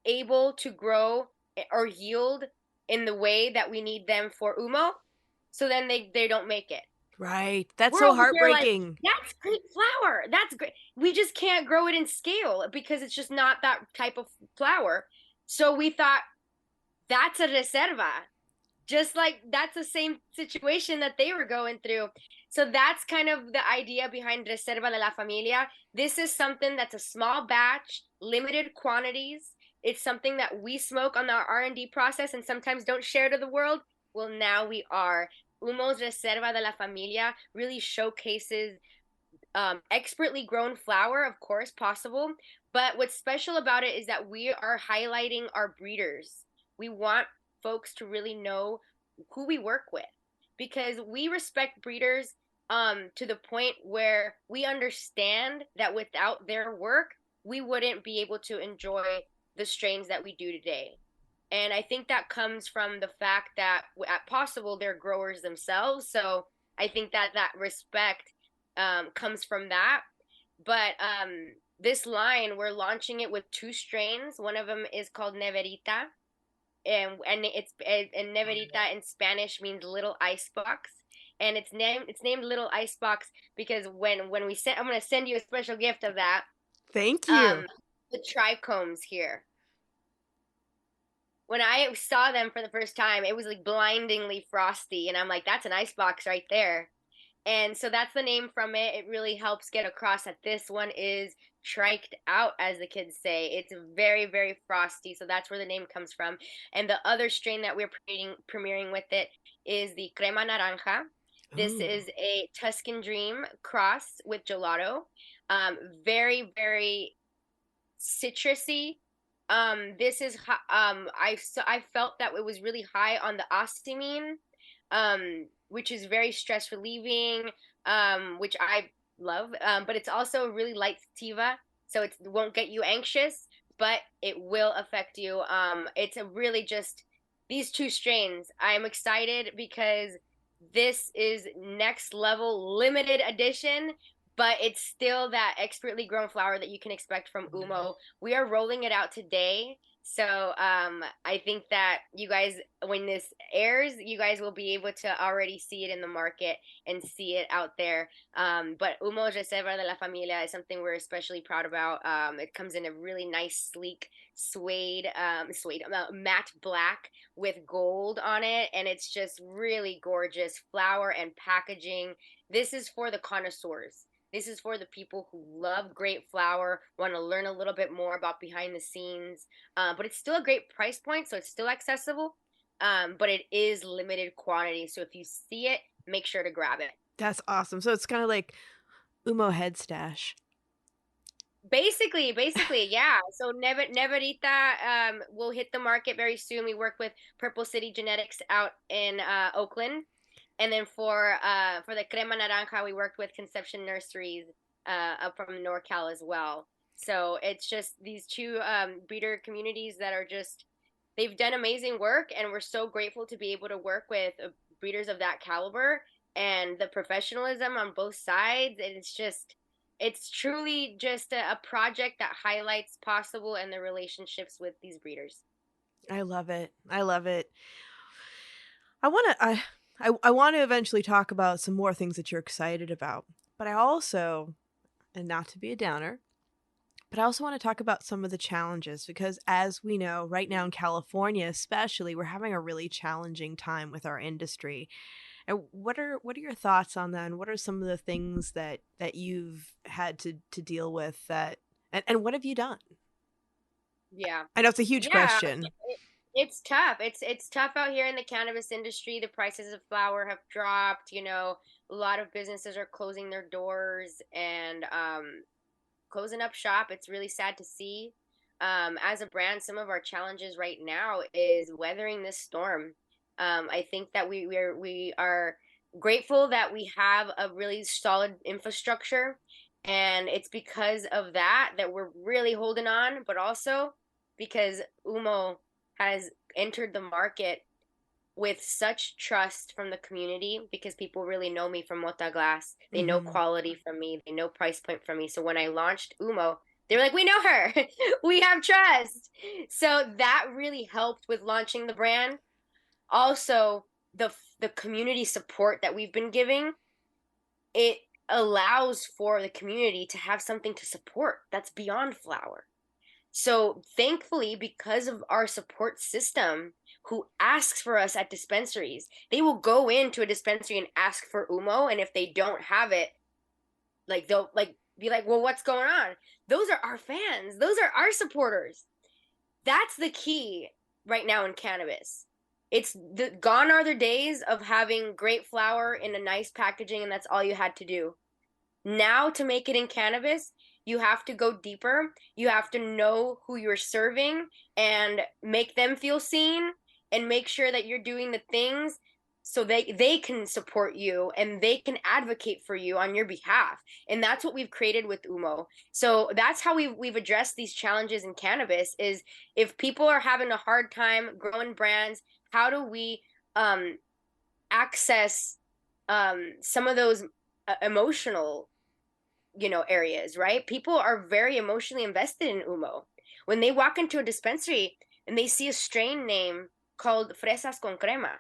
C: able to grow or yield in the way that we need them for Humo. So then they don't make it.
B: Right. That's
C: We're
B: so
C: over here like,
B: heartbreaking.
C: that's great flour. That's great. We just can't grow it in scale because it's just not that type of flour. So we thought that's a reserva. Just like that's the same situation that they were going through. So that's kind of the idea behind Reserva de la Familia. This is something that's a small batch, limited quantities. It's something that we smoke on our R&D process and sometimes don't share to the world. Well, now we are. Humo's Reserva de la Familia really showcases expertly grown flour, of course, possible. But what's special about it is that we are highlighting our breeders. We want folks to really know who we work with because we respect breeders to the point where we understand that without their work, we wouldn't be able to enjoy the strains that we do today. And I think that comes from the fact that at Possible, they're growers themselves. So I think that that respect comes from that. But this line, we're launching it with two strains. One of them is called Neverita, and Neverita in Spanish means little ice box. And it's named Little Ice Box because when we send, I'm gonna send you a special gift of that.
B: Thank you.
C: The trichomes here. When I saw them for the first time, it was like blindingly frosty, and I'm like, that's an ice box right there. And so that's the name from it. It really helps get across that this one is triked out, as the kids say. It's very, very frosty. So that's where the name comes from. And the other strain that we're premiering with it is the Crema Naranja. This
B: Ooh.
C: is a Tuscan Dream cross with gelato. Very, very citrusy. This is I felt that it was really high on the ostamine, which is very stress relieving, which I love. But it's also a really light sativa, so it won't get you anxious, but it will affect you. It's a really just these two strains. I'm excited because this is next level limited edition, but it's still that expertly grown flower that you can expect from Humo. We are rolling it out today. So I think that you guys, when this airs, you guys will be able to already see it in the market and see it out there. But Humo Reserva de la Familia is something we're especially proud about. It comes in a really nice, sleek matte black with gold on it, and it's just really gorgeous flower and packaging. This is for the connoisseurs. This is for the people who love great flower, want to learn a little bit more about behind the scenes. But it's still a great price point, so it's still accessible. But it is limited quantity. So if you see it, make sure to grab it.
B: That's awesome. So it's kind of like Humo head stash.
C: Basically, yeah. So Neverita will hit the market very soon. We work with Purple City Genetics out in Oakland. And then for the Crema Naranja, we worked with Conception Nurseries up from NorCal as well. So it's just these two breeder communities that are just, they've done amazing work, and we're so grateful to be able to work with breeders of that caliber and the professionalism on both sides. And it's truly just a project that highlights possible and the relationships with these breeders.
B: I love it. I love it. I want to eventually talk about some more things that you're excited about, but I also, and not to be a downer, but I also want to talk about some of the challenges, because as we know, right now in California especially, we're having a really challenging time with our industry. And what are your thoughts on that? And what are some of the things that you've had to deal with that, and what have you done?
C: Yeah.
B: I know it's a huge question.
C: It's tough. It's tough out here in the cannabis industry. The prices of flower have dropped. A lot of businesses are closing their doors and closing up shop. It's really sad to see. As a brand, some of our challenges right now is weathering this storm. I think that we are grateful that we have a really solid infrastructure, and it's because of that we're really holding on, but also because Humo has entered the market with such trust from the community, because people really know me from Mota Glass. They know quality from me. They know price point from me. So when I launched Humo, they were like, we know her. We have trust. So that really helped with launching the brand. Also, the community support that we've been giving, it allows for the community to have something to support that's beyond flower. So thankfully, because of our support system, who asks for us at dispensaries, they will go into a dispensary and ask for Humo, and if they don't have it, they'll be like, well, what's going on? Those are our fans. Those are our supporters. That's the key right now in cannabis. Gone are the days of having great flower in a nice packaging and that's all you had to do. Now, to make it in cannabis, you have to go deeper. You have to know who you're serving and make them feel seen, and make sure that you're doing the things so they can support you and they can advocate for you on your behalf. And that's what we've created with Humo. So that's how we've addressed these challenges in cannabis, is if people are having a hard time growing brands, how do we access some of those emotional areas, right? People are very emotionally invested in Humo. When they walk into a dispensary and they see a strain name called Fresas con Crema.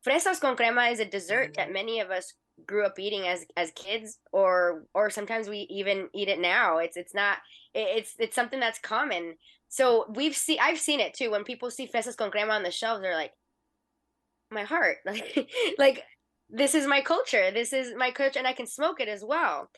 C: Fresas con Crema is a dessert that many of us grew up eating as kids, or sometimes we even eat it now. It's something that's common. So I've seen it too. When people see Fresas con Crema on the shelves, they're like, my heart, like this is my culture. This is my culture, and I can smoke it as well.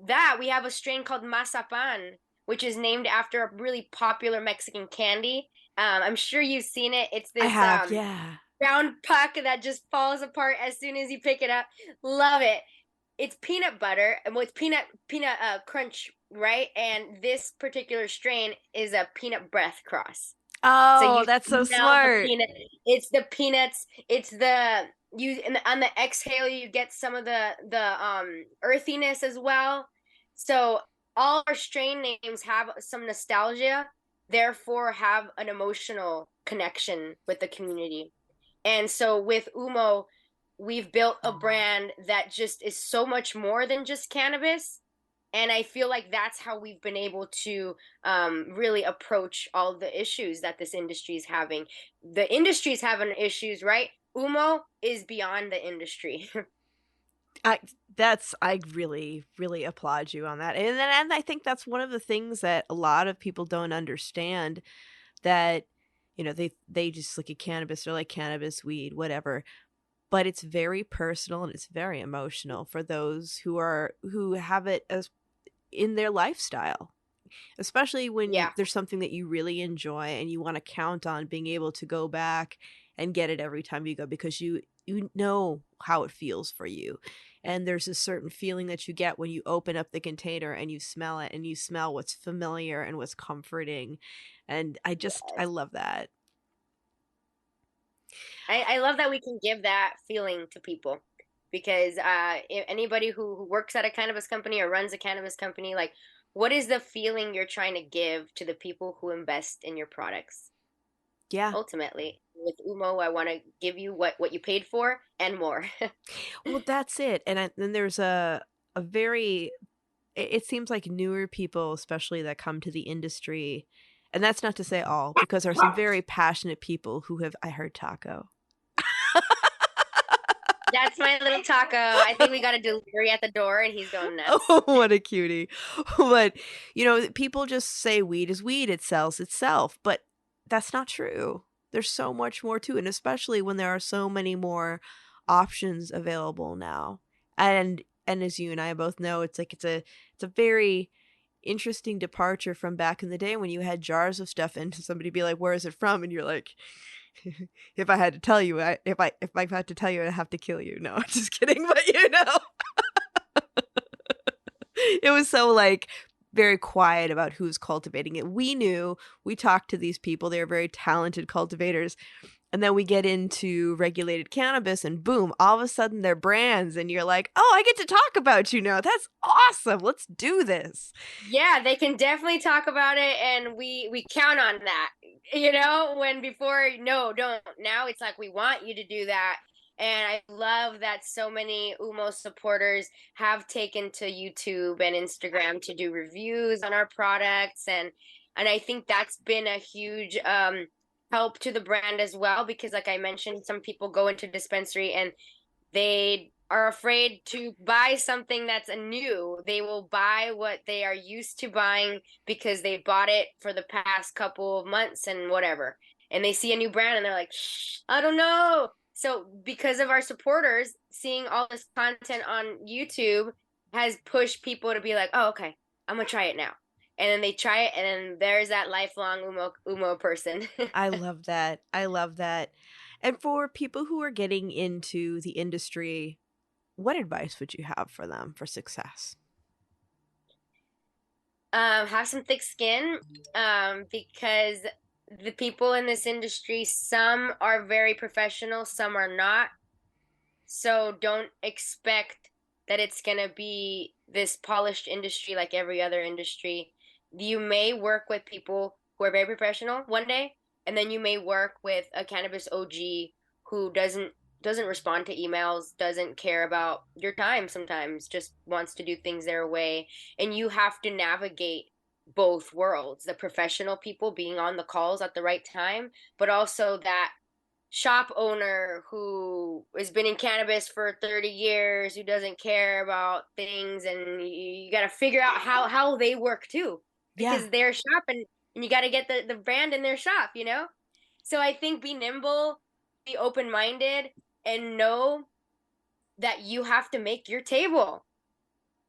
C: That we have a strain called Mazapan, which is named after a really popular Mexican candy. I'm sure you've seen it. It's this
B: yeah,
C: round puck that just falls apart as soon as you pick it up. Love it. It's peanut butter, and with peanut crunch, right? And this particular strain is a peanut breath cross.
B: Oh, so that's so smart.
C: It's the peanuts. It's the you and on the exhale you get some of the earthiness as well. So all our strain names have some nostalgia, therefore have an emotional connection with the community. And so with Humo, we've built a brand that just is so much more than just cannabis. And I feel like that's how we've been able to really approach all the issues that this industry is having. The industry is having issues, right? Humo is beyond the industry.
B: I I really really applaud you on that. And I think that's one of the things that a lot of people don't understand, that they just look at cannabis, they're like cannabis, weed, whatever. But it's very personal and it's very emotional for those who have it as in their lifestyle, especially when
C: Yeah.
B: there's something that you really enjoy and you want to count on being able to go back and get it every time you go, because you know how it feels for you. And there's a certain feeling that you get when you open up the container and you smell it, and you smell what's familiar and what's comforting. And I
C: Yes.
B: love that.
C: I love that we can give that feeling to people because anybody who works at a cannabis company or runs a cannabis company, like, what is the feeling you're trying to give to the people who invest in your products?
B: Yeah.
C: Ultimately, with Umo, I want to give you what you paid for and more.
B: Well, that's it. And then there's a very it seems like newer people, especially that come to the industry, and that's not to say all, because there are some very passionate people who have. I heard taco.
C: That's my little taco. I think we got a delivery at the door and he's going nuts.
B: Oh, what a cutie. But, people just say weed is weed, it sells itself. But that's not true. There's so much more to it, and especially when there are so many more options available now. And as you and I both know, it's a very interesting departure from back in the day when you had jars of stuff and somebody be like, "Where is it from?" And you're like, if I had to tell you, if I had to tell you, I'd have to kill you. No, I'm just kidding, but it was so like very quiet about who's cultivating it. We knew, we talked to these people, they were very talented cultivators. And then we get into regulated cannabis and boom, all of a sudden they're brands and you're like, "Oh, I get to talk about you now. That's awesome. Let's do this."
C: Yeah, they can definitely talk about it and we count on that. When before, no, don't. Now it's like we want you to do that. And I love that so many Umo supporters have taken to YouTube and Instagram to do reviews on our products, and I think that's been a huge help to the brand as well, because like I mentioned, some people go into dispensary and they are afraid to buy something that's a new. They will buy what they are used to buying because they bought it for the past couple of months and whatever. And they see a new brand and they're like, Shh, I don't know. So because of our supporters, seeing all this content on YouTube has pushed people to be like, oh, okay, I'm gonna try it now. And then they try it, and then there's that lifelong Umo person.
B: I love that. I love that. And for people who are getting into the industry, what advice would you have for them for success?
C: Have some thick skin, because the people in this industry, some are very professional, some are not. So don't expect that it's going to be this polished industry like every other industry. You may work with people who are very professional one day, and then you may work with a cannabis OG who doesn't respond to emails, doesn't care about your time sometimes, just wants to do things their way. And you have to navigate both worlds, the professional people being on the calls at the right time, but also that shop owner who has been in cannabis for 30 years, who doesn't care about things, and you got to figure out how they work too,
B: Yeah.
C: because they're shop, and you got to get the brand in their shop. So I think be nimble, be open-minded, and know that you have to make your table.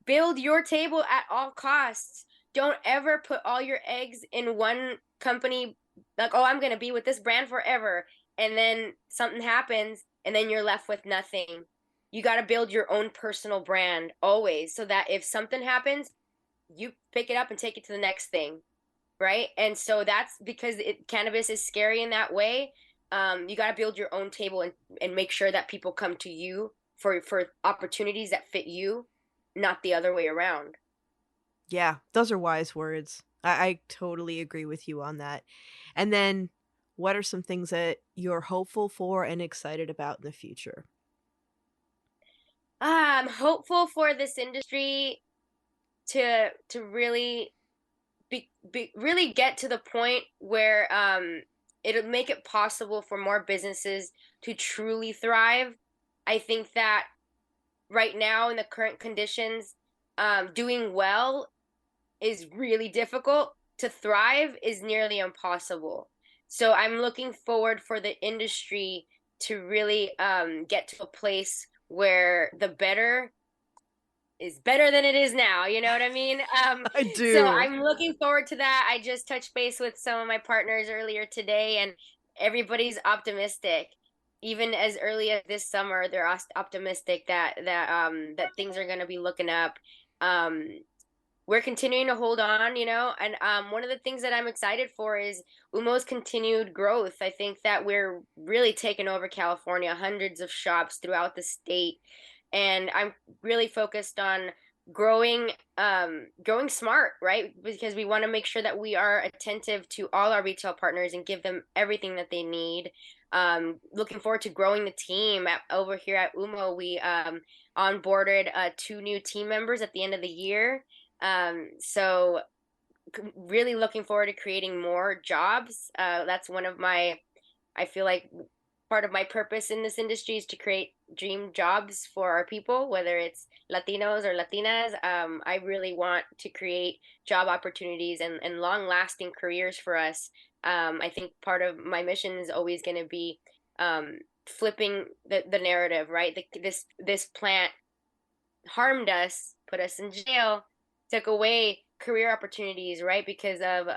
C: Build your table at all costs. Don't ever put all your eggs in one company, like, oh, I'm going to be with this brand forever. And then something happens and then you're left with nothing. You got to build your own personal brand always, so that if something happens, you pick it up and take it to the next thing. Right. And so that's because cannabis is scary in that way. you got to build your own table and make sure that people come to you for opportunities that fit you, not the other way around.
B: Yeah, those are wise words. I totally agree with you on that. And then, what are some things that you're hopeful for and excited about in the future?
C: I'm hopeful for this industry to really really get to the point where it'll make it possible for more businesses to truly thrive. I think that right now in the current conditions, doing well is really difficult. To thrive is nearly impossible. So I'm looking forward for the industry to really get to a place where the better is better than it is now. You know what I mean?
B: I
C: So
B: do.
C: I'm looking forward to that. I just touched base with some of my partners earlier today, and everybody's optimistic. Even as early as this summer, they're optimistic that things are going to be looking up. Um, we're continuing to hold on, and one of the things that I'm excited for is Umo's continued growth. I think that we're really taking over California, hundreds of shops throughout the state, and I'm really focused on growing smart, right? Because we want to make sure that we are attentive to all our retail partners and give them everything that they need. Looking forward to growing the team over here at Umo. We onboarded two new team members at the end of the year. So really looking forward to creating more jobs. That's one of I feel like part of my purpose in this industry is to create dream jobs for our people, whether it's Latinos or Latinas. I really want to create job opportunities and long lasting careers for us. I think part of my mission is always going to be flipping the narrative, right? This plant harmed us, put us in jail, took away career opportunities, right? Because of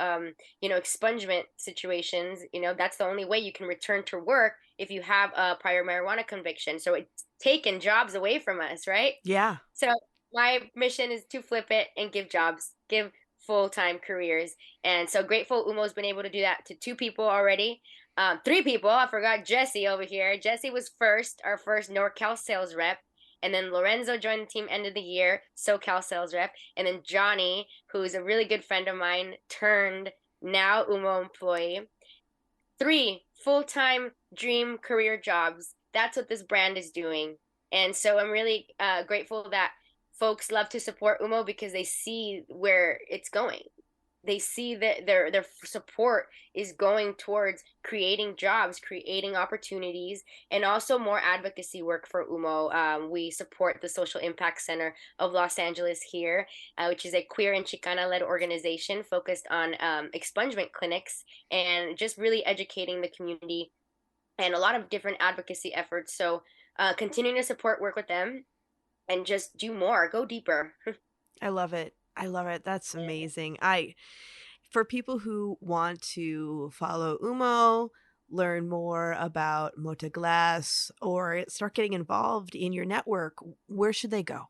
C: expungement situations. That's the only way you can return to work if you have a prior marijuana conviction. So it's taken jobs away from us, right?
B: Yeah.
C: So my mission is to flip it and give jobs, give full-time careers. And so grateful Umo's been able to do that to two people already. Three people. I forgot Jesse over here. Jesse was our first NorCal sales rep. And then Lorenzo joined the team end of the year, SoCal sales rep. And then Johnny, who's a really good friend of mine, turned now Umo employee. Three full-time dream career jobs. That's what this brand is doing. And so I'm really grateful that folks love to support Umo because they see where it's going. They see that their support is going towards creating jobs, creating opportunities, and also more advocacy work for Umo. We support the Social Impact Center of Los Angeles here, which is a queer and Chicana-led organization focused on expungement clinics and just really educating the community and a lot of different advocacy efforts. So continuing to support work with them and just do more, go deeper.
B: I love it. I love it. That's amazing. I For people who want to follow Umo, learn more about Mota Glass, or start getting involved in your network, where should they go?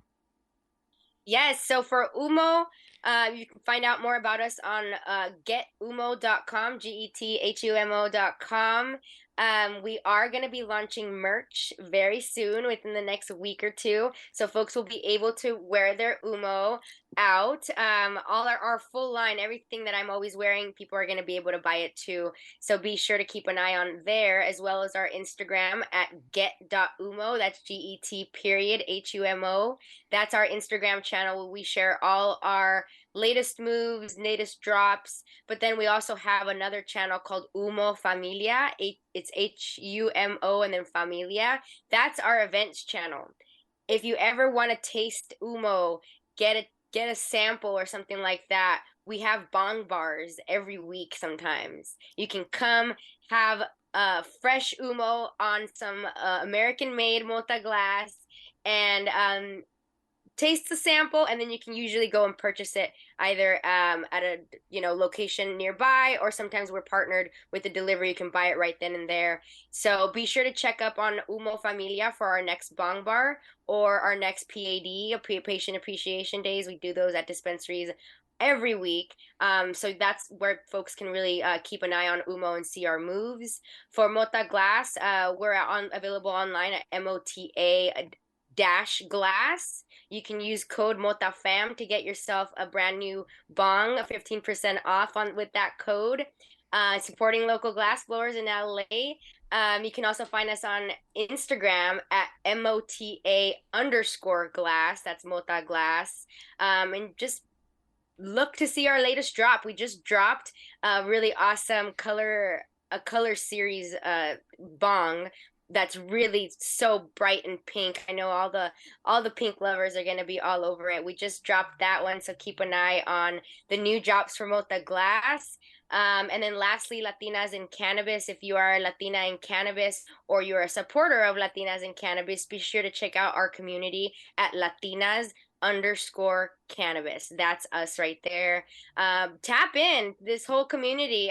C: Yes, so for Umo, you can find out more about us on getumo.com, GETHUMO.com. We are going to be launching merch very soon within the next week or two. So folks will be able to wear their Umo out. All our full line, everything that I'm always wearing, people are going to be able to buy it too. So be sure to keep an eye on there, as well as our Instagram at get.umo. That's GET period HUMO. That's our Instagram channel where we share all our latest moves, latest drops. But then we also have another channel called Humo Familia. It's HUMO and then Familia. That's our events channel. If you ever want to taste Humo, get a sample or something like that. We have bong bars every week sometimes. You can come have fresh Humo on some American made Mota glass and taste the sample, and then you can usually go and purchase it either at a location nearby, or sometimes we're partnered with the delivery. You can buy it right then and there. So be sure to check up on Humo Familia for our next bong bar or our next PAD, Patient Appreciation Days. We do those at dispensaries every week. So that's where folks can really keep an eye on Humo and see our moves. For Mota Glass, we're available online at MOTA-glass. You can use code MOTAFAM to get yourself a brand new bong, 15% off with that code. Supporting local glass blowers in LA. You can also find us on Instagram at MOTA_glass. That's Mota Glass. And just look to see our latest drop. We just dropped a really awesome color series bong that's really so bright and pink. I know all the pink lovers are going to be all over it. We just dropped that one, so keep an eye on the new drops for Mota Glass. And then lastly, Latinas in Cannabis. If you are a Latina in cannabis or you're a supporter of Latinas in Cannabis, be sure to check out our community at Latinas_cannabis. That's us right there. Tap in this whole community.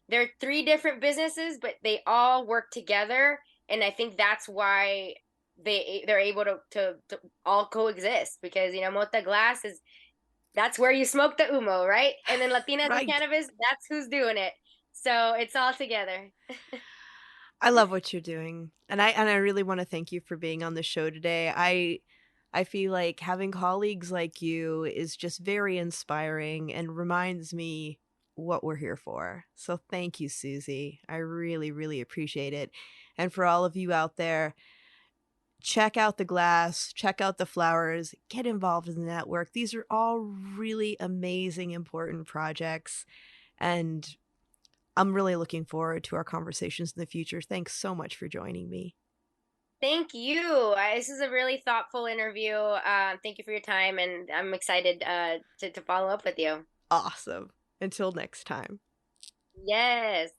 C: There are 3 different businesses, but they all work together, and I think that's why they're able to all coexist, because Mota Glass that's where you smoke the Humo, right? And then Latinas
B: Right.
C: in Cannabis, that's who's doing it. So it's all together.
B: I love what you're doing. And I really want to thank you for being on the show today. I feel like having colleagues like you is just very inspiring and reminds me what we're here for. So thank you, Susie. I really, really appreciate it. And for all of you out there, check out the glass, check out the flowers, get involved in the network. These are all really amazing, important projects. And I'm really looking forward to our conversations in the future. Thanks so much for joining me.
C: Thank you. This is a really thoughtful interview. Thank you for your time, and I'm excited to follow up with you.
B: Awesome. Until next time.
C: Yes.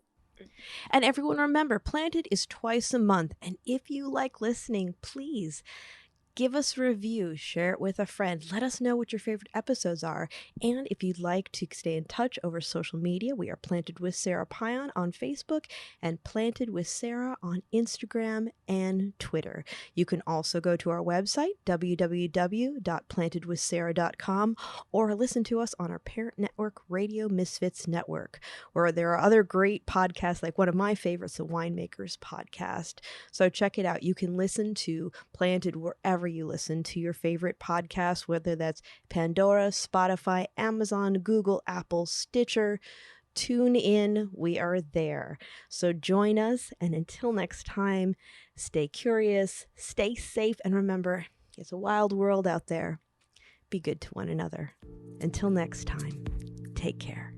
B: And everyone, remember, Planted is twice a month. And if you like listening, please give us a review, share it with a friend. Let us know what your favorite episodes are. And if you'd like to stay in touch over social media, we are Planted with Sara Payan on Facebook and Planted with Sara on Instagram and Twitter. You can also go to our website, www.plantedwithsara.com, or listen to us on our parent network, Radio Misfits Network, where there are other great podcasts, like one of my favorites, the Winemakers Podcast. So check it out. You can listen to Planted wherever you listen to your favorite podcast, whether that's Pandora, Spotify, Amazon, Google, Apple, Stitcher. Tune in. We are there. So join us. And until next time, stay curious, stay safe, and remember, it's a wild world out there. Be good to one another. Until next time, take care.